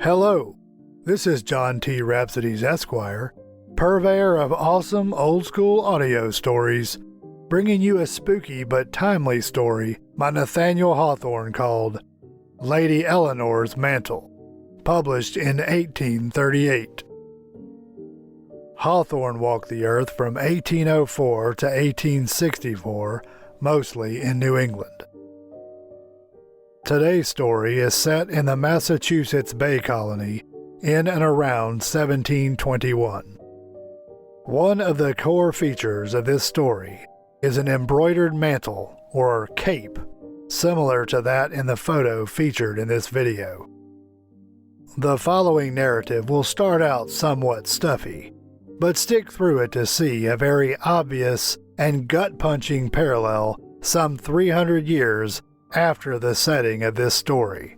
Hello, this is John T. Rhapsodes Esquire, purveyor of awesome old-school audio stories, bringing you a spooky but timely story by Nathaniel Hawthorne called Lady Eleanor's Mantle, published in 1838. Hawthorne walked the earth from 1804 to 1864, mostly in New England. Today's story is set in the Massachusetts Bay Colony in and around 1721. One of the core features of this story is an embroidered mantle, or cape, similar to that in the photo featured in this video. The following narrative will start out somewhat stuffy, but stick through it to see a very obvious and gut-punching parallel some 300 years after the setting of this story.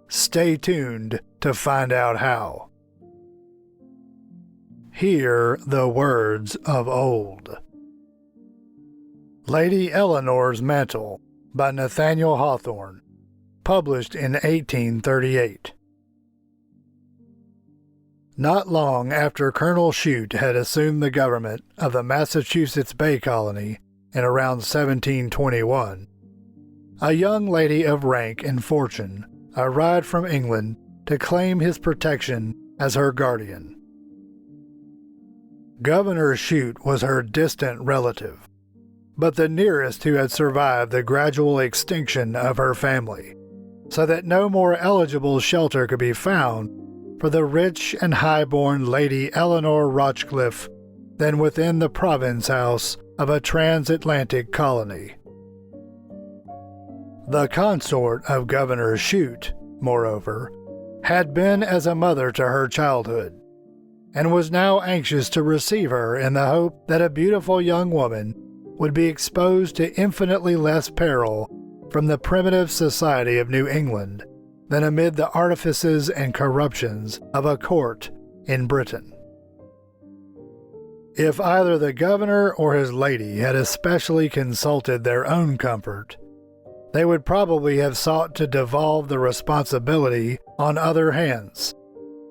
Stay tuned to find out how. Hear the words of old. Lady Eleanor's Mantle by Nathaniel Hawthorne, published in 1838. Not long after Colonel Shute had assumed the government of the Massachusetts Bay Colony in around 1721, a young lady of rank and fortune arrived from England to claim his protection as her guardian. Governor Shute was her distant relative, but the nearest who had survived the gradual extinction of her family, so that no more eligible shelter could be found for the rich and high-born Lady Eleanore Rochcliffe than within the province house of a transatlantic colony. The consort of Governor Shute, moreover, had been as a mother to her childhood, and was now anxious to receive her in the hope that a beautiful young woman would be exposed to infinitely less peril from the primitive society of New England than amid the artifices and corruptions of a court in Britain. If either the governor or his lady had especially consulted their own comfort, they would probably have sought to devolve the responsibility on other hands,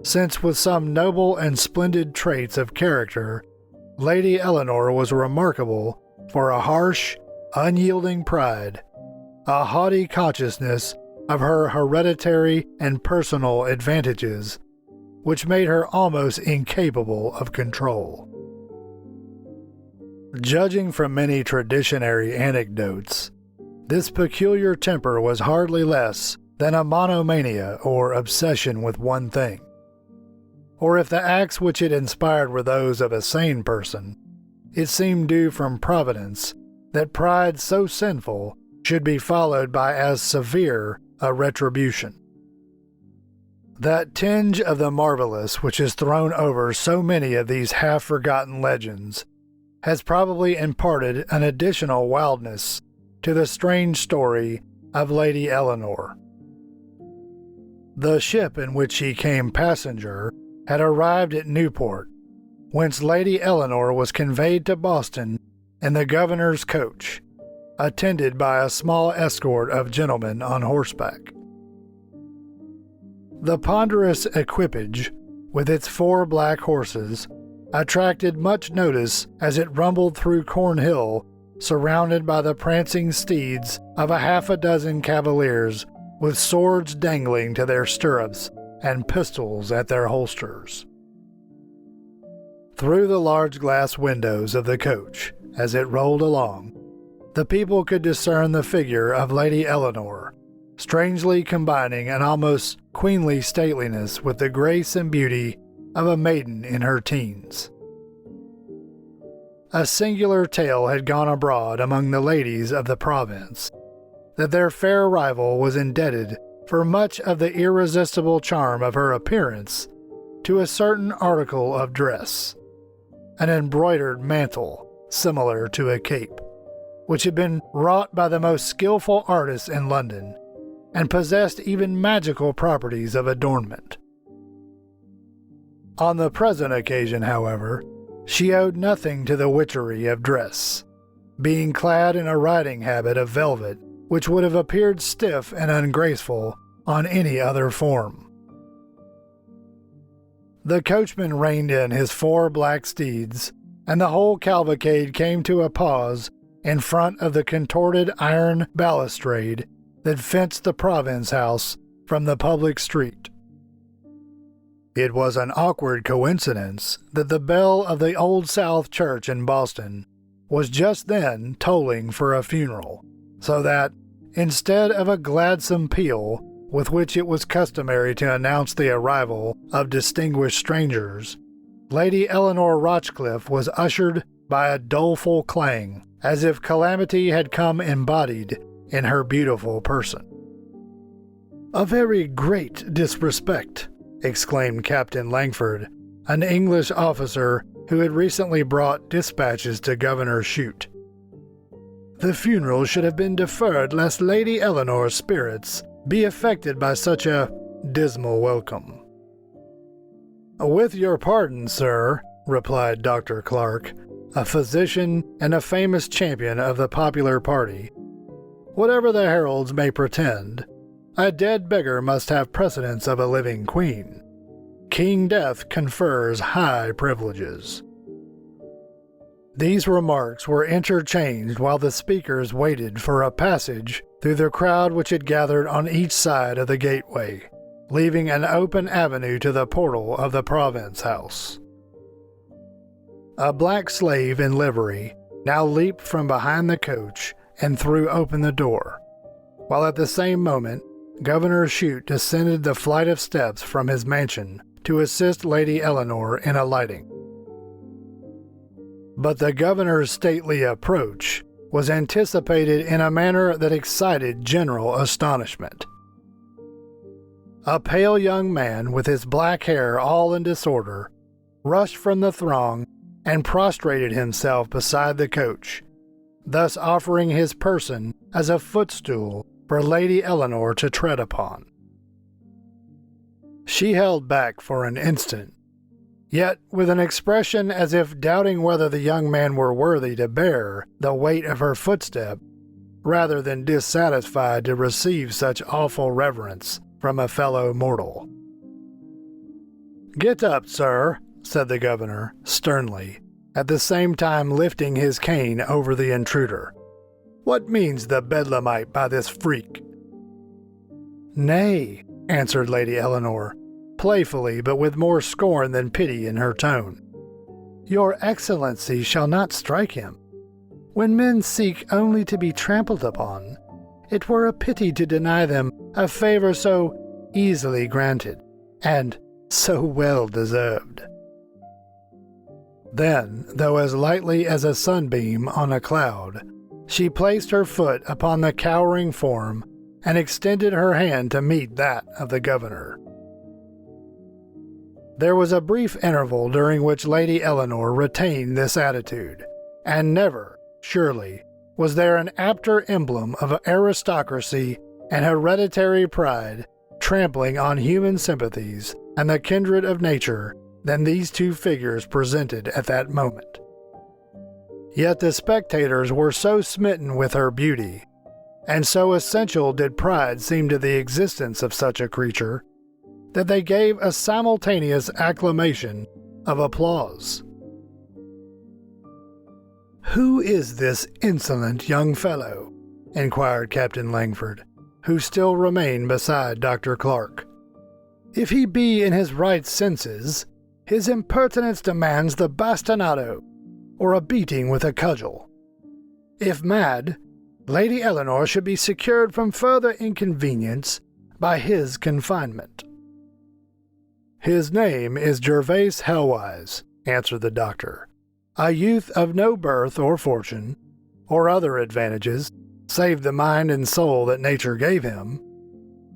since with some noble and splendid traits of character, Lady Eleanore was remarkable for a harsh, unyielding pride, a haughty consciousness of her hereditary and personal advantages, which made her almost incapable of control. Judging from many traditionary anecdotes, this peculiar temper was hardly less than a monomania or obsession with one thing. Or if the acts which it inspired were those of a sane person, it seemed due from Providence that pride so sinful should be followed by as severe a retribution. That tinge of the marvelous which is thrown over so many of these half-forgotten legends has probably imparted an additional wildness to the strange story of Lady Eleanore. The ship in which she came passenger had arrived at Newport, whence Lady Eleanore was conveyed to Boston in the governor's coach, attended by a small escort of gentlemen on horseback. The ponderous equipage, with its 4 black horses, attracted much notice as it rumbled through Cornhill, surrounded by the prancing steeds of a half a dozen cavaliers with swords dangling to their stirrups and pistols at their holsters. Through the large glass windows of the coach, as it rolled along, the people could discern the figure of Lady Eleanore, strangely combining an almost queenly stateliness with the grace and beauty of a maiden in her teens. A singular tale had gone abroad among the ladies of the province, that their fair rival was indebted for much of the irresistible charm of her appearance to a certain article of dress, an embroidered mantle similar to a cape, which had been wrought by the most skillful artists in London, and possessed even magical properties of adornment. On the present occasion, however, she owed nothing to the witchery of dress, being clad in a riding habit of velvet which would have appeared stiff and ungraceful on any other form. The coachman reined in his 4 black steeds, and the whole cavalcade came to a pause in front of the contorted iron balustrade that fenced the province house from the public street. It was an awkward coincidence that the bell of the Old South Church in Boston was just then tolling for a funeral, so that, instead of a gladsome peal with which it was customary to announce the arrival of distinguished strangers, Lady Eleanore Rochcliffe was ushered by a doleful clang, as if calamity had come embodied in her beautiful person. "A very great disrespect," exclaimed Captain Langford, an English officer who had recently brought dispatches to Governor Shute. "The funeral should have been deferred lest Lady Eleanor's spirits be affected by such a dismal welcome." "With your pardon, sir," replied Dr. Clark, a physician and a famous champion of the popular party, "whatever the heralds may pretend, a dead beggar must have precedence of a living queen. King Death confers high privileges." These remarks were interchanged while the speakers waited for a passage through the crowd which had gathered on each side of the gateway, leaving an open avenue to the portal of the province house. A black slave in livery now leaped from behind the coach and threw open the door, while at the same moment Governor Shute descended the flight of steps from his mansion to assist Lady Eleanore in alighting. But the governor's stately approach was anticipated in a manner that excited general astonishment. A pale young man with his black hair all in disorder rushed from the throng and prostrated himself beside the coach, thus offering his person as a footstool for Lady Eleanore to tread upon. She held back for an instant, yet with an expression as if doubting whether the young man were worthy to bear the weight of her footstep, rather than dissatisfied to receive such awful reverence from a fellow mortal. "Get up, sir," said the governor, sternly, at the same time lifting his cane over the intruder. "What means the bedlamite by this freak?" "Nay," answered Lady Eleanore, playfully but with more scorn than pity in her tone. "Your Excellency shall not strike him. When men seek only to be trampled upon, it were a pity to deny them a favor so easily granted, and so well deserved." Then, though as lightly as a sunbeam on a cloud, she placed her foot upon the cowering form and extended her hand to meet that of the governor. There was a brief interval during which Lady Eleanore retained this attitude, and never, surely, was there an apter emblem of aristocracy and hereditary pride trampling on human sympathies and the kindred of nature than these two figures presented at that moment. Yet the spectators were so smitten with her beauty, and so essential did pride seem to the existence of such a creature, that they gave a simultaneous acclamation of applause. "Who is this insolent young fellow?" inquired Captain Langford, who still remained beside Dr. Clark. "If he be in his right senses, his impertinence demands the bastinado, or a beating with a cudgel. If mad, Lady Eleanore should be secured from further inconvenience by his confinement." "His name is Gervase Helwise," answered the doctor, "a youth of no birth or fortune, or other advantages, save the mind and soul that nature gave him,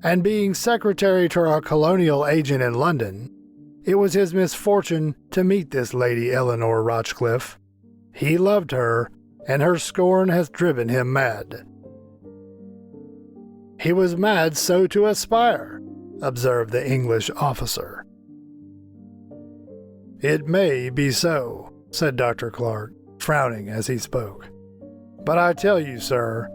and being secretary to our colonial agent in London, it was his misfortune to meet this Lady Eleanore Rochcliffe. He loved her, and her scorn has driven him mad." "He was mad so to aspire," observed the English officer. "It may be so," said Dr. Clark, frowning as he spoke. "But I tell you, sir,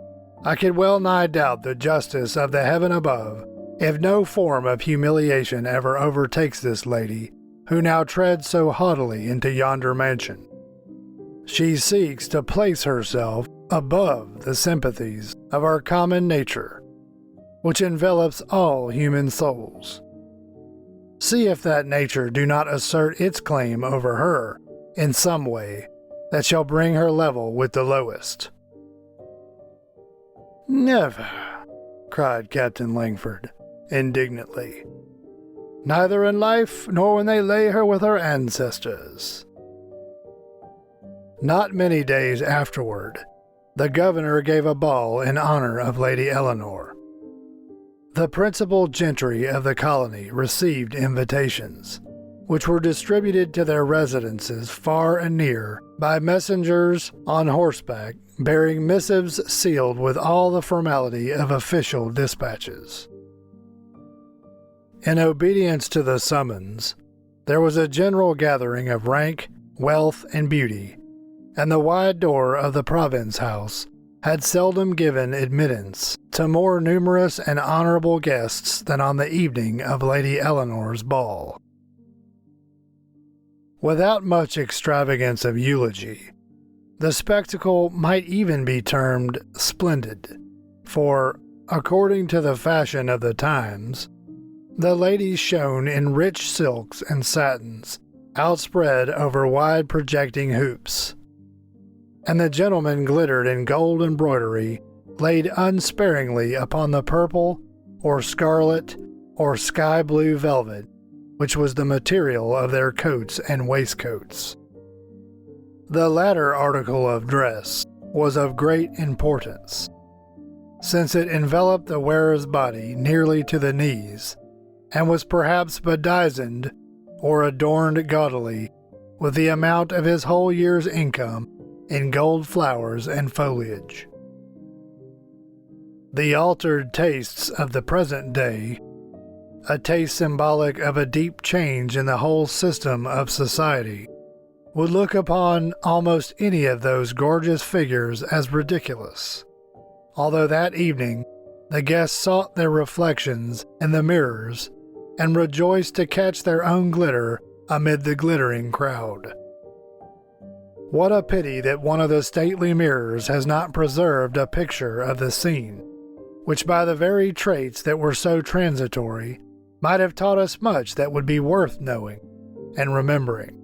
I could well nigh doubt the justice of the heaven above if no form of humiliation ever overtakes this lady who now treads so haughtily into yonder mansion. She seeks to place herself above the sympathies of our common nature, which envelops all human souls. See if that nature do not assert its claim over her in some way that shall bring her level with the lowest." "Never," cried Captain Langford, indignantly. "Neither in life nor when they lay her with her ancestors." Not many days afterward, the governor gave a ball in honor of Lady Eleanore. The principal gentry of the colony received invitations, which were distributed to their residences far and near by messengers on horseback bearing missives sealed with all the formality of official dispatches. In obedience to the summons, there was a general gathering of rank, wealth, and beauty, and the wide door of the province house had seldom given admittance to more numerous and honorable guests than on the evening of Lady Eleanor's ball. Without much extravagance of eulogy, the spectacle might even be termed splendid, for, according to the fashion of the times, the ladies shone in rich silks and satins, outspread over wide projecting hoops, and the gentlemen glittered in gold embroidery laid unsparingly upon the purple or scarlet or sky blue velvet, which was the material of their coats and waistcoats. The latter article of dress was of great importance, since it enveloped the wearer's body nearly to the knees, and was perhaps bedizened or adorned gaudily with the amount of his whole year's income in gold flowers and foliage. The altered tastes of the present day, a taste symbolic of a deep change in the whole system of society, would look upon almost any of those gorgeous figures as ridiculous, although that evening the guests sought their reflections in the mirrors and rejoiced to catch their own glitter amid the glittering crowd. What a pity that one of the stately mirrors has not preserved a picture of the scene, which by the very traits that were so transitory might have taught us much that would be worth knowing and remembering.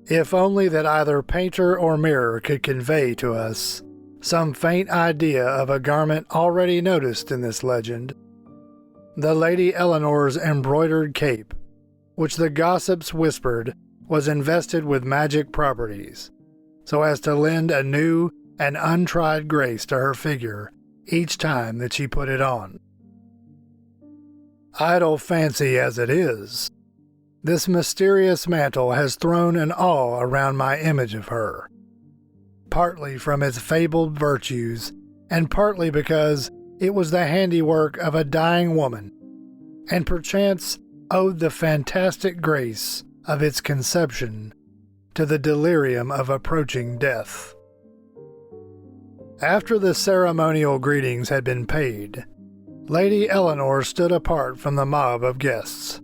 If only that either painter or mirror could convey to us some faint idea of a garment already noticed in this legend, the Lady Eleanor's embroidered cape, which the gossips whispered was invested with magic properties, so as to lend a new and untried grace to her figure each time that she put it on. Idle fancy as it is, this mysterious mantle has thrown an awe around my image of her, partly from its fabled virtues, and partly because it was the handiwork of a dying woman, and perchance owed the fantastic grace of its conception to the delirium of approaching death. After the ceremonial greetings had been paid, Lady Eleanore stood apart from the mob of guests,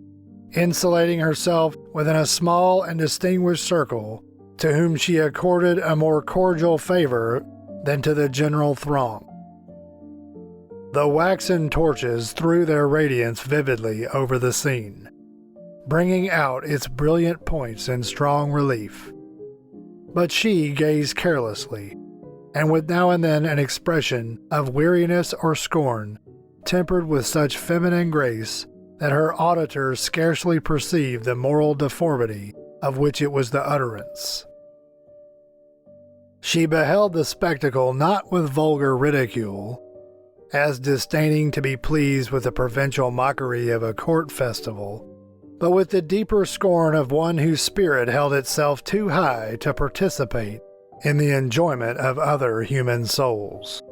insulating herself within a small and distinguished circle to whom she accorded a more cordial favor than to the general throng. The waxen torches threw their radiance vividly over the scene, bringing out its brilliant points in strong relief. But she gazed carelessly, and with now and then an expression of weariness or scorn, tempered with such feminine grace that her auditors scarcely perceived the moral deformity of which it was the utterance. She beheld the spectacle not with vulgar ridicule, as disdaining to be pleased with the provincial mockery of a court festival, but with the deeper scorn of one whose spirit held itself too high to participate in the enjoyment of other human souls.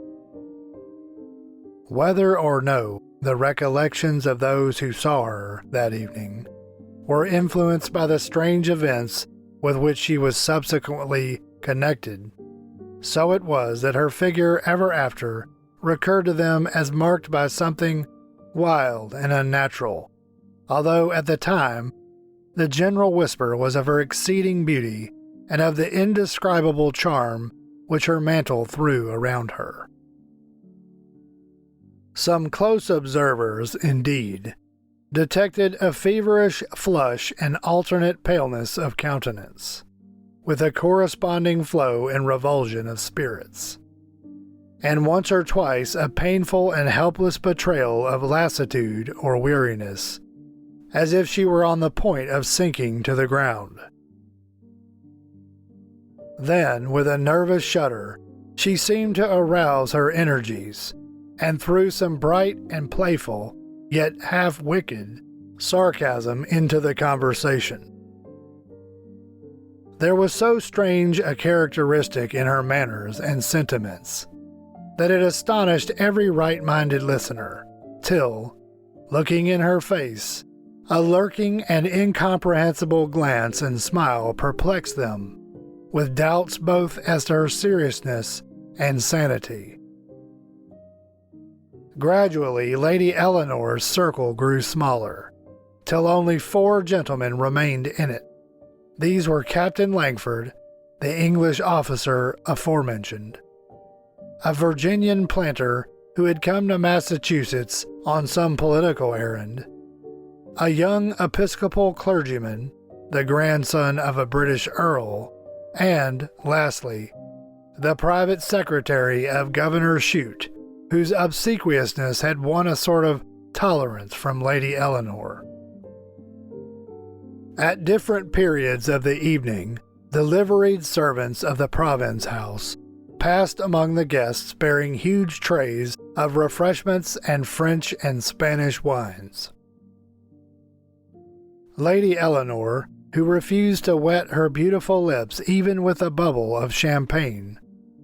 Whether or no the recollections of those who saw her that evening were influenced by the strange events with which she was subsequently connected, so it was that her figure ever after recurred to them as marked by something wild and unnatural, although at the time The general whisper was of her exceeding beauty and of the indescribable charm which her mantle threw around her. Some close observers, indeed, detected a feverish flush and alternate paleness of countenance, with a corresponding flow and revulsion of spirits, and once or twice a painful and helpless betrayal of lassitude or weariness, as if she were on the point of sinking to the ground. Then, with a nervous shudder, she seemed to arouse her energies, and threw some bright and playful, yet half-wicked, sarcasm into the conversation. There was so strange a characteristic in her manners and sentiments that it astonished every right-minded listener, till, looking in her face, a lurking and incomprehensible glance and smile perplexed them, with doubts both as to her seriousness and sanity. Gradually, Lady Eleanor's circle grew smaller, till only 4 gentlemen remained in it. These were Captain Langford, the English officer aforementioned, a Virginian planter who had come to Massachusetts on some political errand, a young Episcopal clergyman, the grandson of a British earl, and, lastly, the private secretary of Governor Shute, whose obsequiousness had won a sort of tolerance from Lady Eleanore. At different periods of the evening, the liveried servants of the Province House passed among the guests bearing huge trays of refreshments and French and Spanish wines. Lady Eleanore, who refused to wet her beautiful lips even with a bubble of champagne,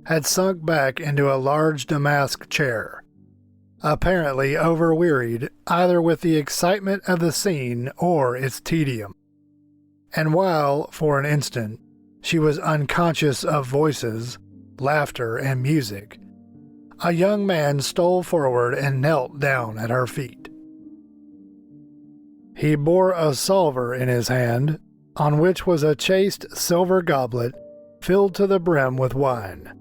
had sunk back into a large damask chair, apparently overwearied either with the excitement of the scene or its tedium. And while, for an instant, she was unconscious of voices, laughter, and music, a young man stole forward and knelt down at her feet. He bore a salver in his hand, on which was a chased silver goblet filled to the brim with wine,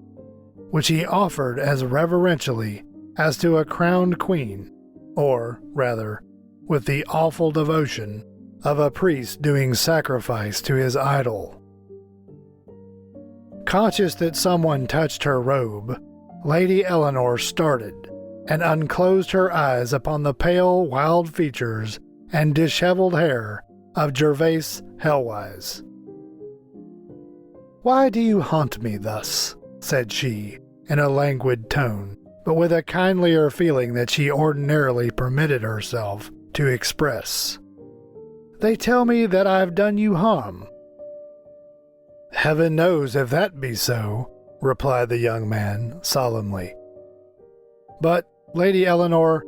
which he offered as reverentially as to a crowned queen, or, rather, with the awful devotion of a priest doing sacrifice to his idol. Conscious that someone touched her robe, Lady Eleanore started and unclosed her eyes upon the pale, wild features and disheveled hair of Gervase Helwise. "Why do you haunt me thus?" said she, in a languid tone, but with a kindlier feeling that she ordinarily permitted herself to express. "They tell me that I have done you harm." "Heaven knows if that be so," replied the young man solemnly. "But, Lady Eleanore,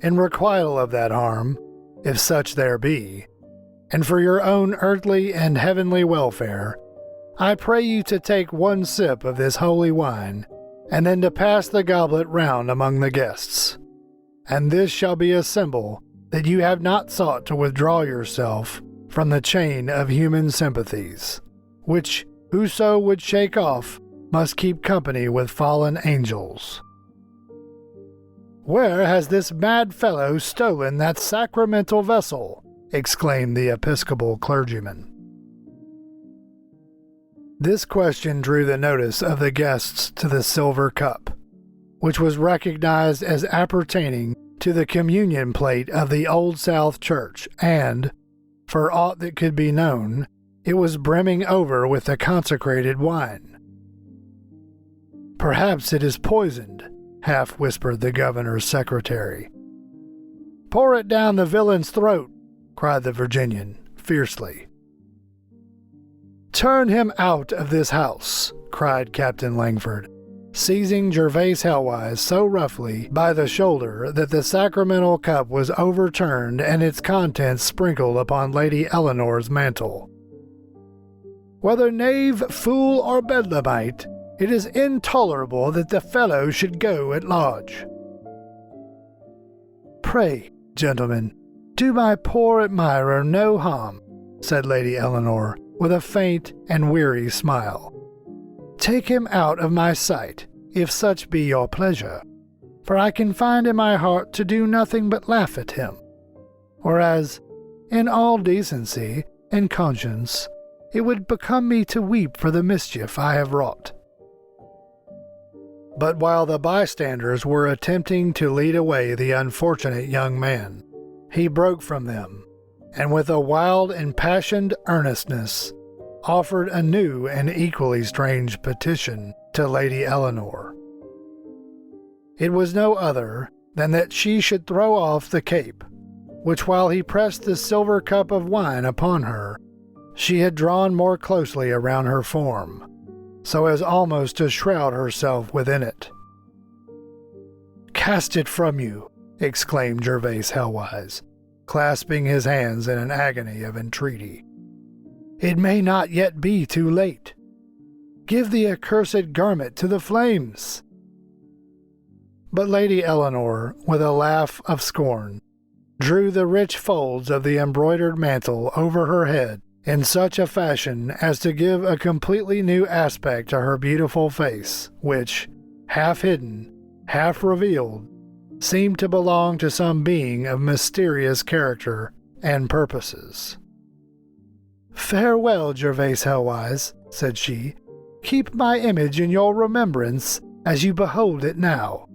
in requital of that harm, if such there be, and for your own earthly and heavenly welfare, I pray you to take one sip of this holy wine, and then to pass the goblet round among the guests. And this shall be a symbol that you have not sought to withdraw yourself from the chain of human sympathies, which whoso would shake off must keep company with fallen angels." "Where has this mad fellow stolen that sacramental vessel?" exclaimed the Episcopal clergyman. This question drew the notice of the guests to the silver cup, which was recognized as appertaining to the communion plate of the Old South Church, and, for aught that could be known, it was brimming over with the consecrated wine. "Perhaps it is poisoned," half-whispered the governor's secretary. "Pour it down the villain's throat," cried the Virginian, fiercely. "Turn him out of this house," cried Captain Langford, seizing Gervase Helwise so roughly by the shoulder that the sacramental cup was overturned and its contents sprinkled upon Lady Eleanor's mantle. "Whether knave, fool, or bedlamite, it is intolerable that the fellow should go at large." "Pray, gentlemen, do my poor admirer no harm," said Lady Eleanore, with a faint and weary smile. "Take him out of my sight, if such be your pleasure, for I can find in my heart to do nothing but laugh at him, whereas, in all decency and conscience, it would become me to weep for the mischief I have wrought." But while the bystanders were attempting to lead away the unfortunate young man, he broke from them, and with a wild, impassioned earnestness, offered a new and equally strange petition to Lady Eleanore. It was no other than that she should throw off the cape, which while he pressed the silver cup of wine upon her, she had drawn more closely around her form, so as almost to shroud herself within it. "Cast it from you," exclaimed Gervase Helwise, clasping his hands in an agony of entreaty. "It may not yet be too late. Give the accursed garment to the flames." But Lady Eleanore, with a laugh of scorn, drew the rich folds of the embroidered mantle over her head in such a fashion as to give a completely new aspect to her beautiful face, which, half hidden, half revealed, seemed to belong to some being of mysterious character and purposes. "Farewell, Gervase Helwise," said she. "Keep my image in your remembrance as you behold it now."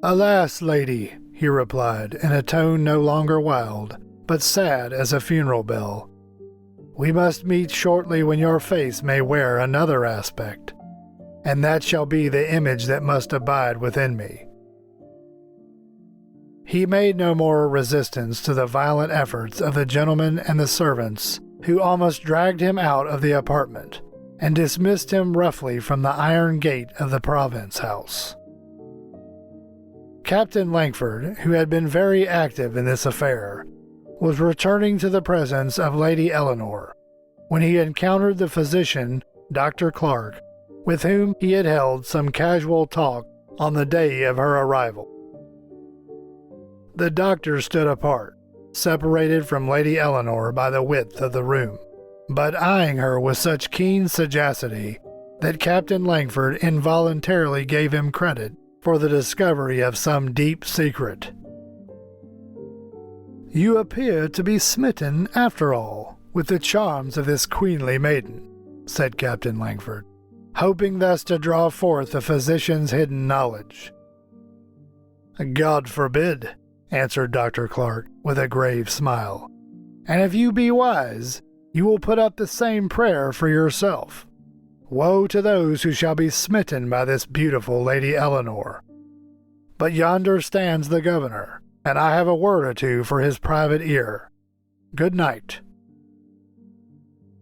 "Alas, lady," he replied in a tone no longer wild, but sad as a funeral bell, "we must meet shortly when your face may wear another aspect, and that shall be the image that must abide within me." He made no more resistance to the violent efforts of the gentlemen and the servants, who almost dragged him out of the apartment, and dismissed him roughly from the iron gate of the province house. Captain Langford, who had been very active in this affair, was returning to the presence of Lady Eleanore, when he encountered the physician, Dr. Clark, with whom he had held some casual talk on the day of her arrival. The doctor stood apart, separated from Lady Eleanore by the width of the room, but eyeing her with such keen sagacity that Captain Langford involuntarily gave him credit for the discovery of some deep secret. "You appear to be smitten, after all, with the charms of this queenly maiden," said Captain Langford, hoping thus to draw forth the physician's hidden knowledge. "God forbid," answered Dr. Clark with a grave smile. "And if you be wise, you will put up the same prayer for yourself. Woe to those who shall be smitten by this beautiful Lady Eleanore. But yonder stands the governor, and I have a word or two for his private ear. Good night."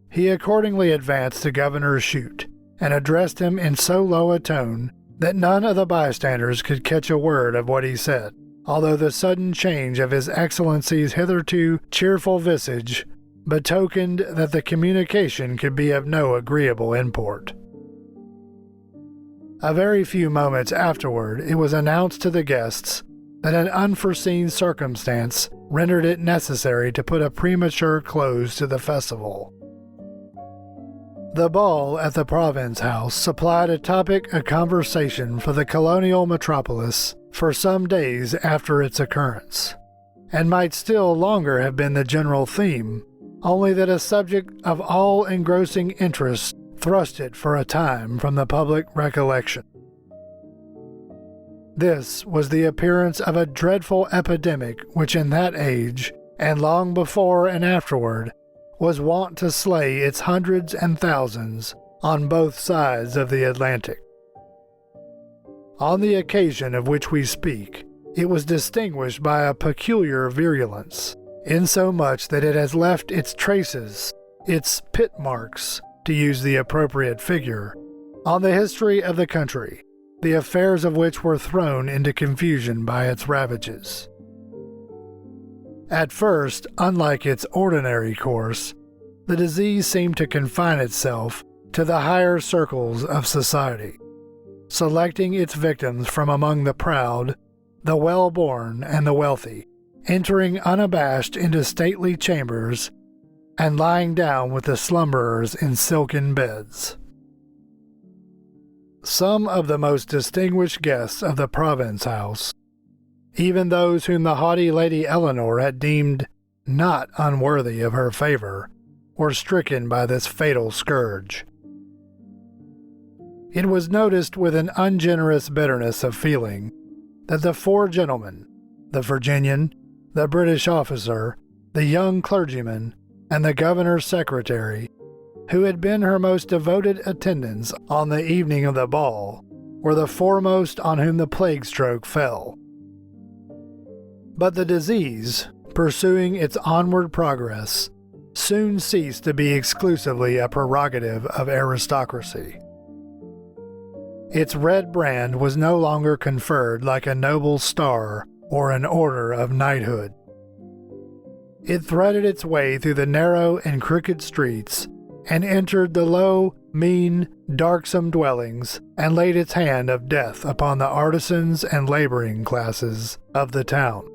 He accordingly advanced to Governor Shute, and addressed him in so low a tone that none of the bystanders could catch a word of what he said, although the sudden change of His Excellency's hitherto cheerful visage betokened that the communication could be of no agreeable import. A very few moments afterward it was announced to the guests that an unforeseen circumstance rendered it necessary to put a premature close to the festival. The ball at the Province House supplied a topic of conversation for the colonial metropolis for some days after its occurrence, and might still longer have been the general theme, only that a subject of all-engrossing interest thrust it for a time from the public recollection. This was the appearance of a dreadful epidemic which in that age, and long before and afterward, was wont to slay its hundreds and thousands on both sides of the Atlantic. On the occasion of which we speak, it was distinguished by a peculiar virulence, insomuch that it has left its traces, its pit marks, to use the appropriate figure, on the history of the country, the affairs of which were thrown into confusion by its ravages. At first, unlike its ordinary course, the disease seemed to confine itself to the higher circles of society, selecting its victims from among the proud, the well-born, and the wealthy, entering unabashed into stately chambers and lying down with the slumberers in silken beds. Some of the most distinguished guests of the Province House, even those whom the haughty Lady Eleanore had deemed not unworthy of her favor, were stricken by this fatal scourge. It was noticed with an ungenerous bitterness of feeling that the four gentlemen, the Virginian, the British officer, the young clergyman, and the governor's secretary, who had been her most devoted attendants on the evening of the ball, were the foremost on whom the plague stroke fell. But the disease, pursuing its onward progress, soon ceased to be exclusively a prerogative of aristocracy. Its red brand was no longer conferred like a noble star or an order of knighthood. It threaded its way through the narrow and crooked streets and entered the low, mean, darksome dwellings and laid its hand of death upon the artisans and laboring classes of the town.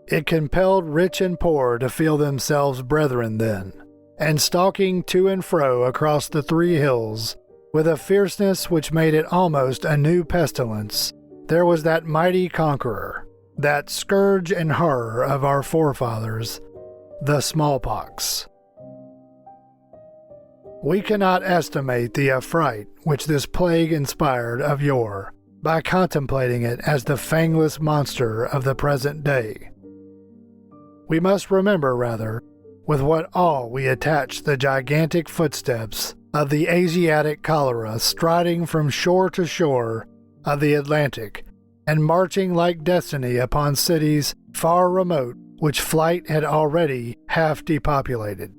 It compelled rich and poor to feel themselves brethren then, and stalking to and fro across the three hills, with a fierceness which made it almost a new pestilence, there was that mighty conqueror, that scourge and horror of our forefathers, the smallpox. We cannot estimate the affright which this plague inspired of yore by contemplating it as the fangless monster of the present day. We must remember, rather, with what awe we attach the gigantic footsteps of the Asiatic cholera striding from shore to shore of the Atlantic and marching like destiny upon cities far remote which flight had already half depopulated.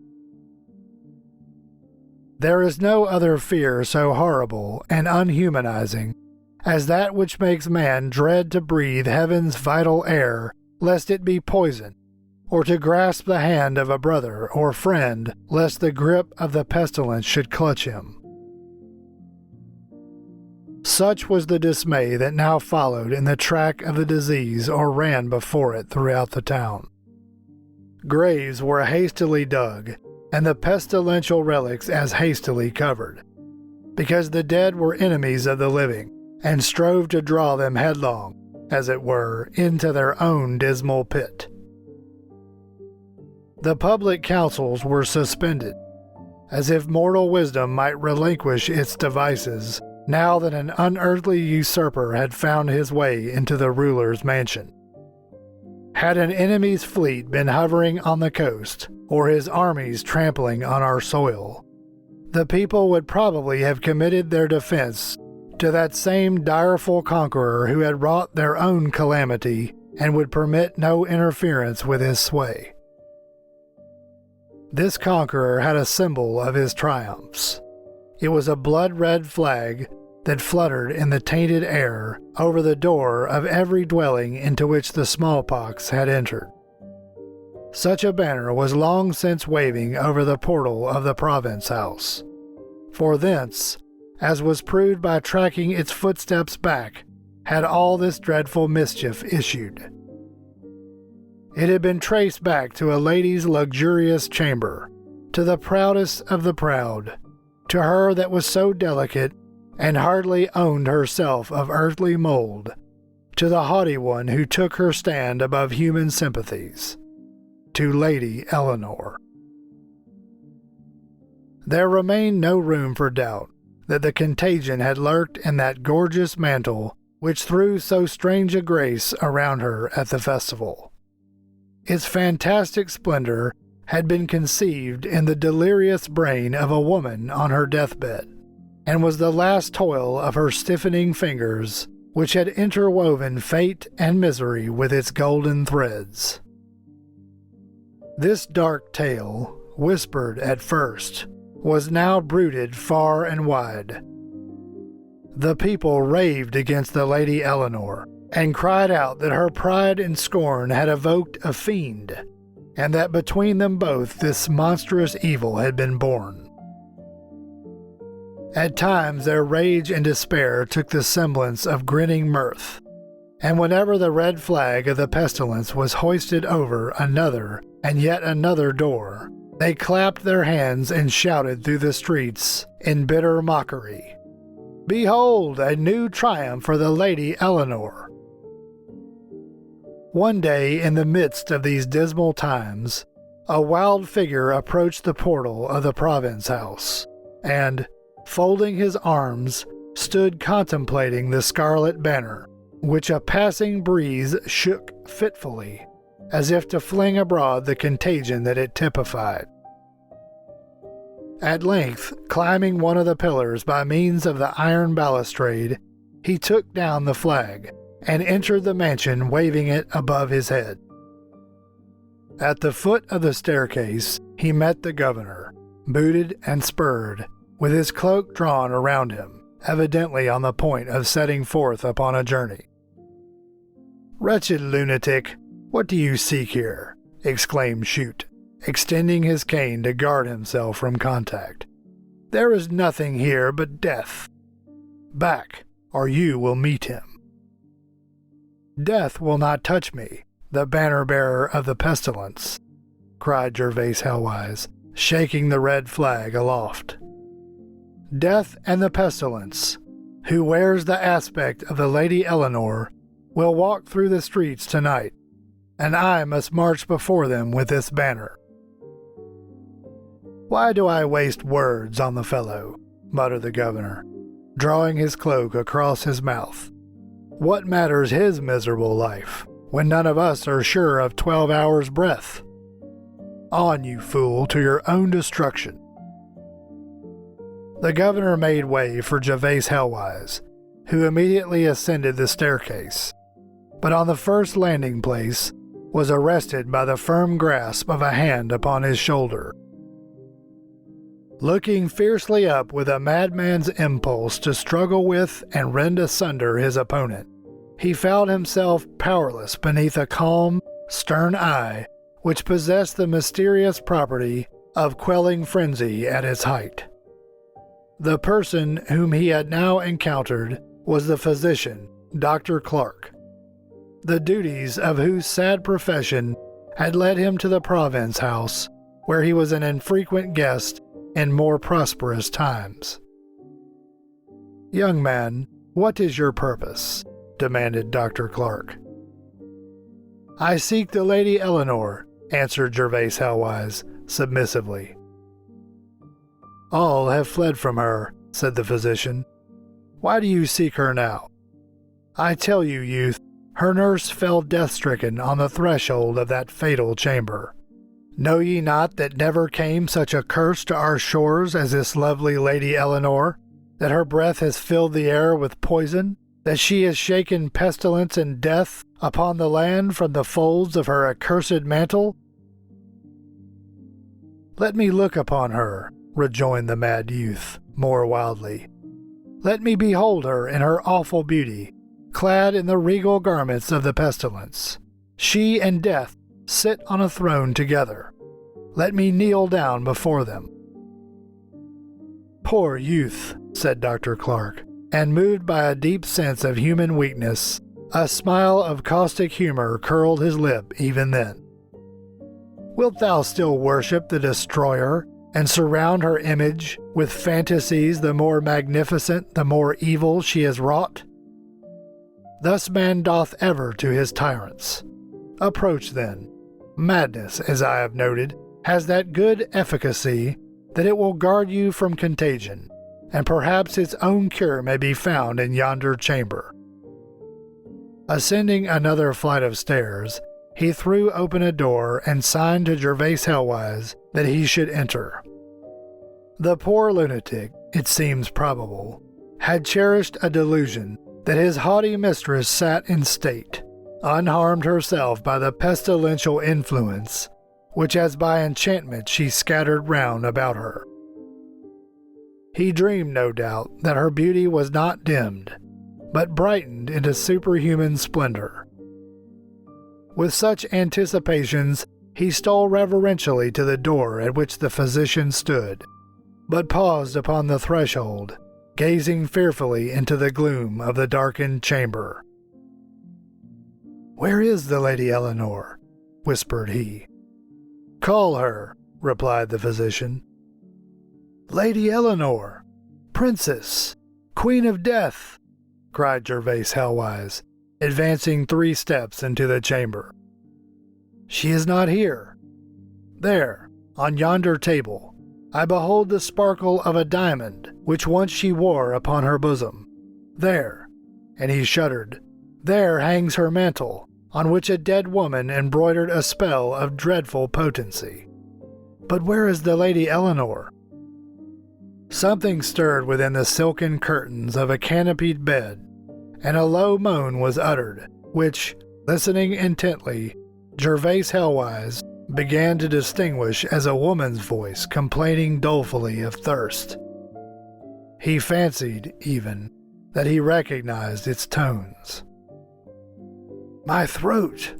There is no other fear so horrible and unhumanizing as that which makes man dread to breathe heaven's vital air lest it be poisoned, or to grasp the hand of a brother or friend lest the grip of the pestilence should clutch him. Such was the dismay that now followed in the track of the disease or ran before it throughout the town. Graves were hastily dug, and the pestilential relics as hastily covered, because the dead were enemies of the living, and strove to draw them headlong, as it were, into their own dismal pit. The public councils were suspended, as if mortal wisdom might relinquish its devices now that an unearthly usurper had found his way into the ruler's mansion. Had an enemy's fleet been hovering on the coast, or his armies trampling on our soil, the people would probably have committed their defense to that same direful conqueror who had wrought their own calamity and would permit no interference with his sway. This conqueror had a symbol of his triumphs. It was a blood-red flag that fluttered in the tainted air over the door of every dwelling into which the smallpox had entered. Such a banner was long since waving over the portal of the Province House, for thence, as was proved by tracking its footsteps back, had all this dreadful mischief issued. It had been traced back to a lady's luxurious chamber, to the proudest of the proud, to her that was so delicate and hardly owned herself of earthly mold, to the haughty one who took her stand above human sympathies, to Lady Eleanore. There remained no room for doubt that the contagion had lurked in that gorgeous mantle which threw so strange a grace around her at the festival. Its fantastic splendor had been conceived in the delirious brain of a woman on her deathbed, and was the last toil of her stiffening fingers, which had interwoven fate and misery with its golden threads. This dark tale, whispered at first, was now bruited far and wide. The people raved against the Lady Eleanore, and cried out that her pride and scorn had evoked a fiend, and that between them both this monstrous evil had been born. At times their rage and despair took the semblance of grinning mirth, And whenever the red flag of the pestilence was hoisted over another and yet another door, they clapped their hands and shouted through the streets in bitter mockery, "Behold, a new triumph for the Lady Eleanore!" One day, in the midst of these dismal times, a wild figure approached the portal of the province house, and, folding his arms, stood contemplating the scarlet banner, which a passing breeze shook fitfully, as if to fling abroad the contagion that it typified. At length, climbing one of the pillars by means of the iron balustrade, he took down the flag, and entered the mansion waving it above his head. At the foot of the staircase, he met the governor, booted and spurred, with his cloak drawn around him, evidently on the point of setting forth upon a journey. "Wretched lunatic, what do you seek here?" exclaimed Shute, extending his cane to guard himself from contact. "There is nothing here but death. Back, or you will meet him." "Death will not touch me, the banner-bearer of the pestilence," cried Gervase Helwise, shaking the red flag aloft. "Death and the pestilence, who wears the aspect of the Lady Eleanore, will walk through the streets tonight, and I must march before them with this banner." "Why do I waste words on the fellow?" muttered the governor, drawing his cloak across his mouth. "What matters his miserable life, when none of us are sure of 12 hours' breath? On, you fool, to your own destruction." The governor made way for Gervase Helwise, who immediately ascended the staircase, but on the first landing place was arrested by the firm grasp of a hand upon his shoulder. Looking fiercely up with a madman's impulse to struggle with and rend asunder his opponent, he found himself powerless beneath a calm, stern eye which possessed the mysterious property of quelling frenzy at its height. The person whom he had now encountered was the physician, Dr. Clark, the duties of whose sad profession had led him to the province house, where he was an infrequent guest in more prosperous times. "Young man, what is your purpose?" demanded Dr. Clark. "I seek the Lady Eleanore," answered Gervase Helwise submissively. "All have fled from her," said the physician. "Why do you seek her now? I tell you, youth, her nurse fell death-stricken on the threshold of that fatal chamber. Know ye not that never came such a curse to our shores as this lovely Lady Eleanore, that her breath has filled the air with poison, that she has shaken pestilence and death upon the land from the folds of her accursed mantle?" "Let me look upon her," rejoined the mad youth, more wildly. "Let me behold her in her awful beauty, clad in the regal garments of the pestilence. She and death sit on a throne together. Let me kneel down before them." "Poor youth," said Dr. Clark, and moved by a deep sense of human weakness, a smile of caustic humor curled his lip even then. "Wilt thou still worship the destroyer and surround her image with fantasies the more magnificent the more evil she has wrought? Thus man doth ever to his tyrants. Approach then. Madness, as I have noted, has that good efficacy that it will guard you from contagion, and perhaps its own cure may be found in yonder chamber." Ascending another flight of stairs, he threw open a door and signed to Gervase Helwise that he should enter. The poor lunatic, it seems probable, had cherished a delusion that his haughty mistress sat in state, unharmed herself by the pestilential influence which as by enchantment she scattered round about her. He dreamed, no doubt, that her beauty was not dimmed, but brightened into superhuman splendor. With such anticipations, he stole reverentially to the door at which the physician stood, but paused upon the threshold, gazing fearfully into the gloom of the darkened chamber. "Where is the Lady Eleanore?" whispered he. "Call her," replied the physician. "Lady Eleanore, Princess, Queen of Death," cried Gervase Helwise, advancing 3 steps into the chamber. "She is not here. There, on yonder table, I behold the sparkle of a diamond which once she wore upon her bosom. There," and he shuddered, "there hangs her mantle, on which a dead woman embroidered a spell of dreadful potency. But where is the Lady Eleanore?" Something stirred within the silken curtains of a canopied bed, and a low moan was uttered, which, listening intently, Gervase Helwise began to distinguish as a woman's voice complaining dolefully of thirst. He fancied, even, that he recognized its tones. My throat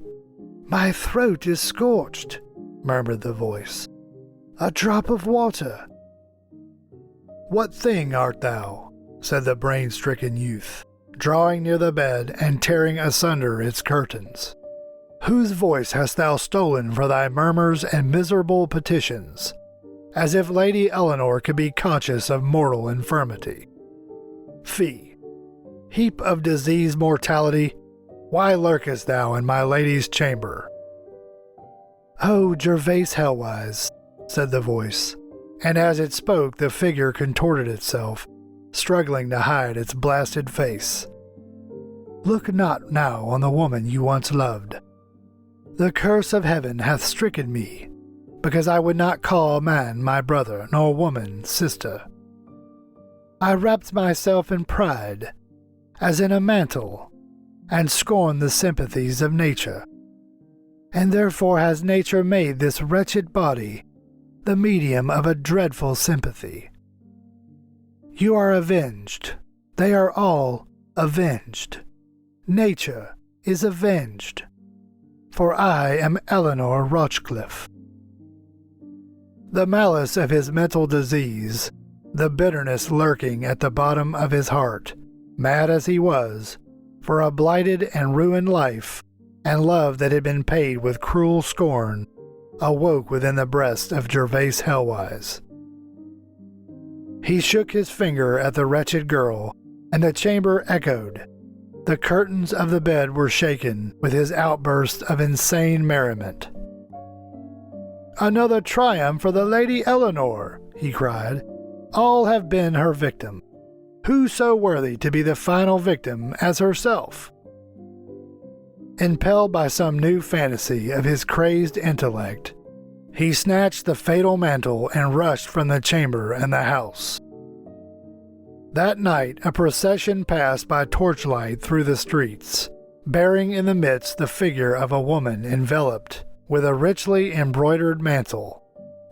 is scorched," murmured the voice. "A drop of water." "What thing art thou?" said the brain-stricken youth, drawing near the bed and tearing asunder its curtains. "Whose voice hast thou stolen for thy murmurs and miserable petitions, as if Lady Eleanore could be conscious of mortal infirmity? Fie! Heap of diseased mortality, why lurkest thou in my lady's chamber?" "Oh, Gervase Helwise," said the voice, and as it spoke the figure contorted itself, struggling to hide its blasted face. "Look not now on the woman you once loved. The curse of heaven hath stricken me, because I would not call man my brother, nor woman sister. I wrapped myself in pride, as in a mantle, and scorned the sympathies of nature. And therefore has nature made this wretched body the medium of a dreadful sympathy. You are avenged. They are all avenged. Nature is avenged. For I am Eleanore Rochcliffe." The malice of his mental disease, the bitterness lurking at the bottom of his heart, mad as he was, for a blighted and ruined life, and love that had been paid with cruel scorn, awoke within the breast of Gervase Helwise. He shook his finger at the wretched girl, and the chamber echoed. The curtains of the bed were shaken with his outburst of insane merriment. "Another triumph for the Lady Eleanore," he cried. "All have been her victim. Who so worthy to be the final victim as herself?" Impelled by some new fantasy of his crazed intellect, he snatched the fatal mantle and rushed from the chamber and the house. That night a procession passed by torchlight through the streets, bearing in the midst the figure of a woman enveloped with a richly embroidered mantle,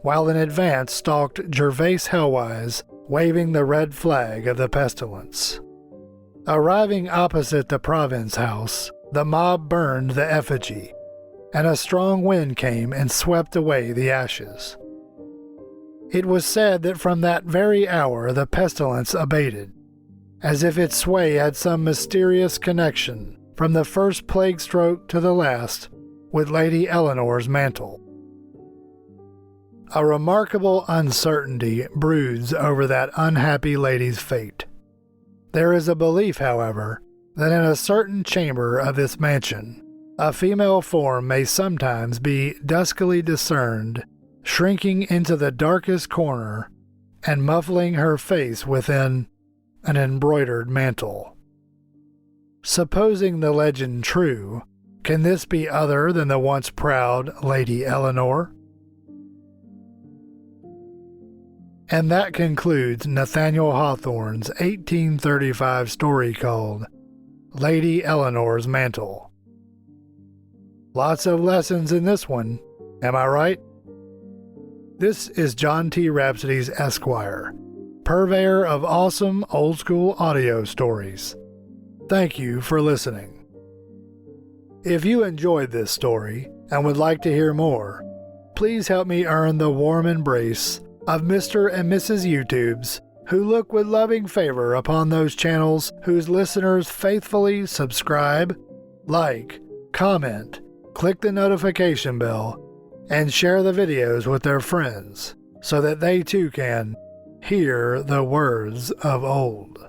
while in advance stalked Gervase Helwise, waving the red flag of the pestilence. Arriving opposite the province house, the mob burned the effigy, and a strong wind came and swept away the ashes. It was said that from that very hour the pestilence abated, as if its sway had some mysterious connection, from the first plague stroke to the last, with Lady Eleanor's mantle. A remarkable uncertainty broods over that unhappy lady's fate. There is a belief, however, that in a certain chamber of this mansion, a female form may sometimes be duskily discerned, shrinking into the darkest corner and muffling her face within an embroidered mantle. Supposing the legend true, can this be other than the once proud Lady Eleanore? And that concludes Nathaniel Hawthorne's 1835 story called Lady Eleanor's Mantle. Lots of lessons in this one, am I right? This is John T. Rhapsodies Esquire, purveyor of awesome old-school audio stories. Thank you for listening. If you enjoyed this story and would like to hear more, please help me earn the warm embrace of Mr. and Mrs. YouTubes who look with loving favor upon those channels whose listeners faithfully subscribe, like, comment, click the notification bell, and share the videos with their friends so that they too can hear the words of old.